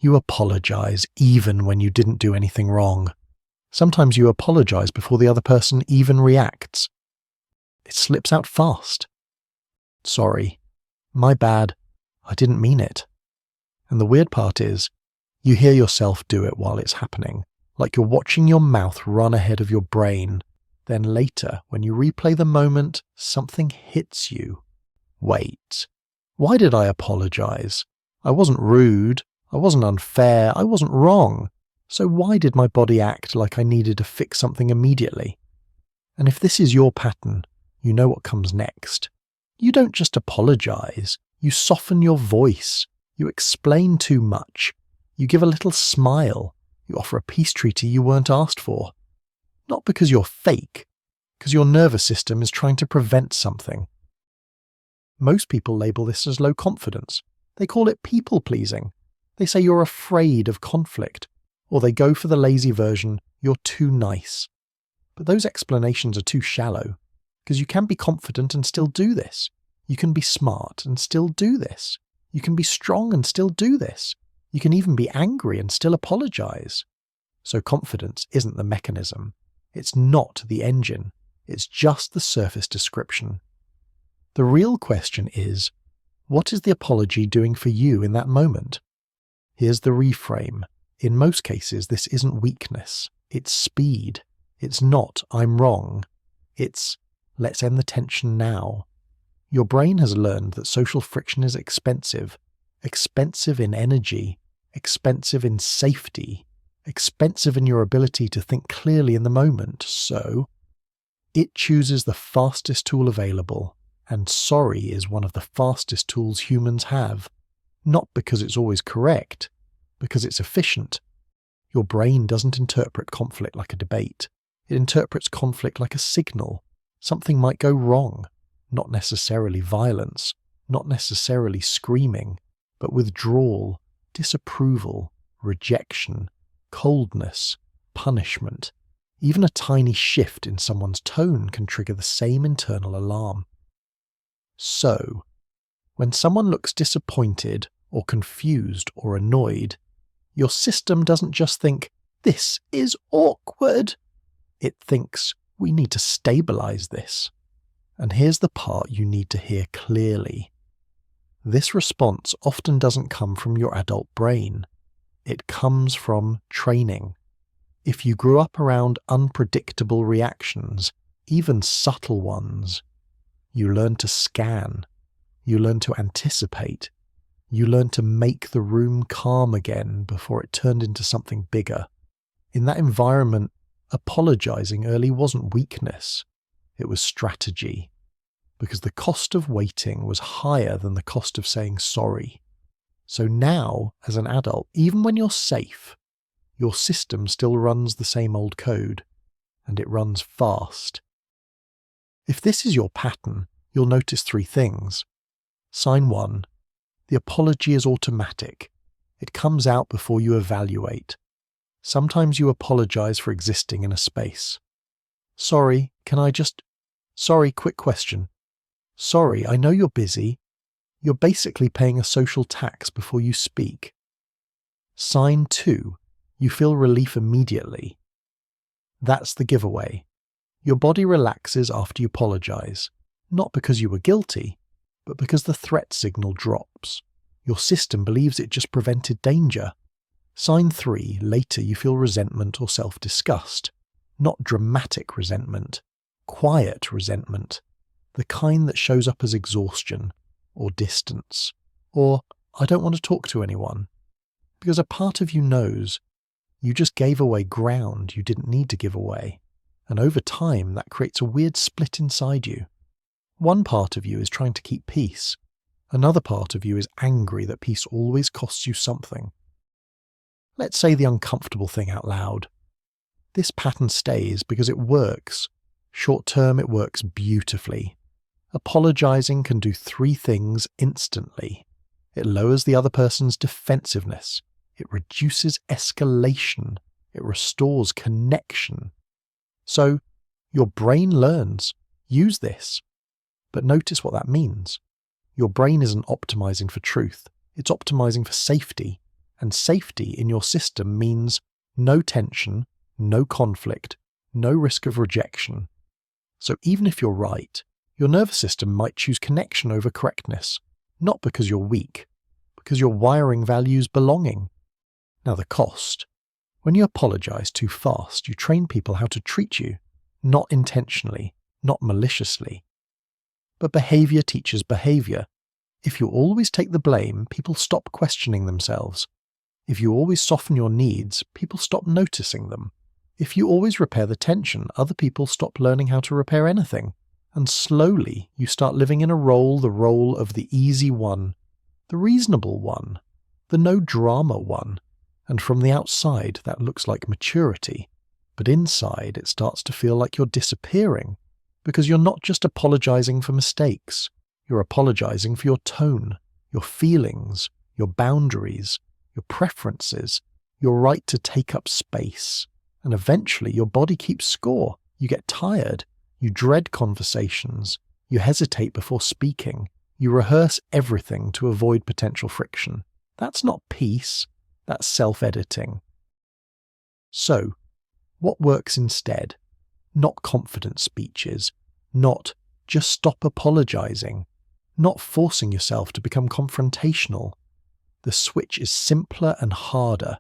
You apologize even when you didn't do anything wrong. Sometimes you apologize before the other person even reacts. It slips out fast. Sorry. My bad. I didn't mean it. And the weird part is, you hear yourself do it while it's happening, like you're watching your mouth run ahead of your brain. Then later, when you replay the moment, something hits you. Wait. Why did I apologize? I wasn't rude. I wasn't unfair. I wasn't wrong. So why did my body act like I needed to fix something immediately? And if this is your pattern, you know what comes next. You don't just apologize. You soften your voice. You explain too much. You give a little smile. You offer a peace treaty you weren't asked for. Not because you're fake, because your nervous system is trying to prevent something. Most people label this as low confidence. They call it people-pleasing. They say you're afraid of conflict, or they go for the lazy version, you're too nice. But those explanations are too shallow, because you can be confident and still do this. You can be smart and still do this. You can be strong and still do this. You can even be angry and still apologize. So confidence isn't the mechanism. It's not the engine. It's just the surface description. The real question is, what is the apology doing for you in that moment? Here's the reframe. In most cases, this isn't weakness. It's speed. It's not, I'm wrong. It's, let's end the tension now. Your brain has learned that social friction is expensive. Expensive in energy. Expensive in safety. Expensive in your ability to think clearly in the moment. So, it chooses the fastest tool available. And sorry is one of the fastest tools humans have. Not because it's always correct, because it's efficient. Your brain doesn't interpret conflict like a debate. It interprets conflict like a signal. Something might go wrong. Not necessarily violence, not necessarily screaming, but withdrawal, disapproval, rejection, coldness, punishment. Even a tiny shift in someone's tone can trigger the same internal alarm. So, when someone looks disappointed or confused or annoyed, your system doesn't just think, "This is awkward." It thinks, "We need to stabilize this." And here's the part you need to hear clearly. This response often doesn't come from your adult brain. It comes from training. If you grew up around unpredictable reactions, even subtle ones, you learn to scan. You learn to anticipate. You learn to make the room calm again before it turned into something bigger. In that environment, apologizing early wasn't weakness. It was strategy. Because the cost of waiting was higher than the cost of saying sorry. So now, as an adult, even when you're safe, your system still runs the same old code. And it runs fast. If this is your pattern, you'll notice 3 things. Sign 1. The apology is automatic. It comes out before you evaluate. Sometimes you apologize for existing in a space. Sorry, Sorry, quick question. Sorry, I know you're busy. You're basically paying a social tax before you speak. Sign 2. You feel relief immediately. That's the giveaway. Your body relaxes after you apologize, not because you were guilty, but because the threat signal drops. Your system believes it just prevented danger. Sign 3, later you feel resentment or self-disgust. Not dramatic resentment, quiet resentment. The kind that shows up as exhaustion, or distance, or I don't want to talk to anyone. Because a part of you knows you just gave away ground you didn't need to give away. And over time, that creates a weird split inside you. One part of you is trying to keep peace. Another part of you is angry that peace always costs you something. Let's say the uncomfortable thing out loud. This pattern stays because it works. Short term, it works beautifully. Apologizing can do 3 things instantly. It lowers the other person's defensiveness. It reduces escalation. It restores connection. So, your brain learns. Use this. But notice what that means. Your brain isn't optimizing for truth. It's optimizing for safety. And safety in your system means no tension, no conflict, no risk of rejection. So even if you're right, your nervous system might choose connection over correctness, not because you're weak, because your wiring values belonging. Now the cost. When you apologize too fast, you train people how to treat you, not intentionally, not maliciously. But behavior teaches behavior. If you always take the blame, people stop questioning themselves. If you always soften your needs, people stop noticing them. If you always repair the tension, other people stop learning how to repair anything. And slowly, you start living in the role of the easy one, the reasonable one, the no drama one. And from the outside, that looks like maturity. But inside, it starts to feel like you're disappearing, because you're not just apologizing for mistakes. You're apologizing for your tone, your feelings, your boundaries, your preferences, your right to take up space. And eventually your body keeps score. You get tired. You dread conversations. You hesitate before speaking. You rehearse everything to avoid potential friction. That's not peace. That's self-editing. So, what works instead? Not confident speeches. Not just stop apologizing. Not forcing yourself to become confrontational. The switch is simpler and harder.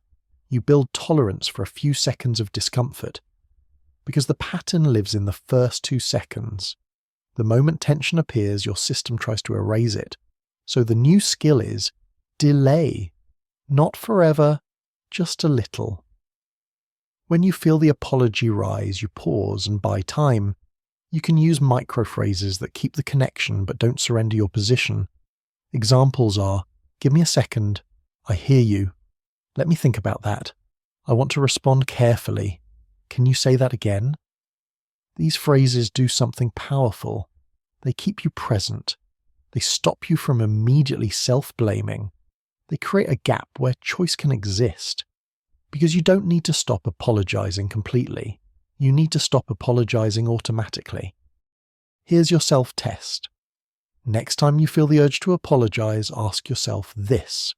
You build tolerance for a few seconds of discomfort. Because the pattern lives in the first 2 seconds. The moment tension appears, your system tries to erase it. So the new skill is delay. Not forever, just a little. When you feel the apology rise, you pause and buy time. You can use microphrases that keep the connection but don't surrender your position. Examples are, give me a second, I hear you, let me think about that, I want to respond carefully, can you say that again? These phrases do something powerful. They keep you present. They stop you from immediately self-blaming. They create a gap where choice can exist. Because you don't need to stop apologizing completely. You need to stop apologizing automatically. Here's your self-test. Next time you feel the urge to apologize, ask yourself this.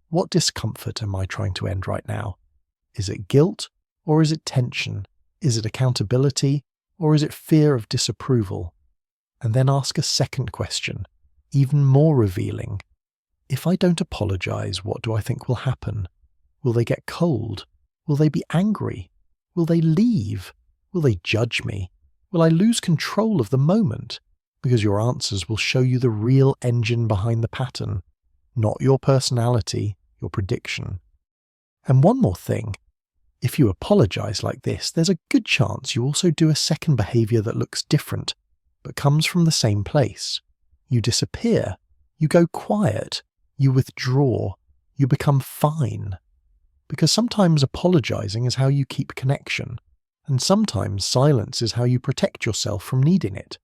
What discomfort am I trying to end right now? Is it guilt or is it tension? Is it accountability or is it fear of disapproval? And then ask a second question, even more revealing. If I don't apologize, what do I think will happen? Will they get cold? Will they be angry? Will they leave? Will they judge me? Will I lose control of the moment? Because your answers will show you the real engine behind the pattern, not your personality, your prediction. And one more thing. If you apologize like this, there's a good chance you also do a second behavior that looks different, but comes from the same place. You disappear. You go quiet. You withdraw. You become fine. Because sometimes apologizing is how you keep connection, and sometimes silence is how you protect yourself from needing it.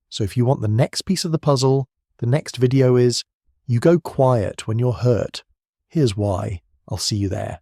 So if you want the next piece of the puzzle, the next video is, you go quiet when you're hurt. Here's why. I'll see you there.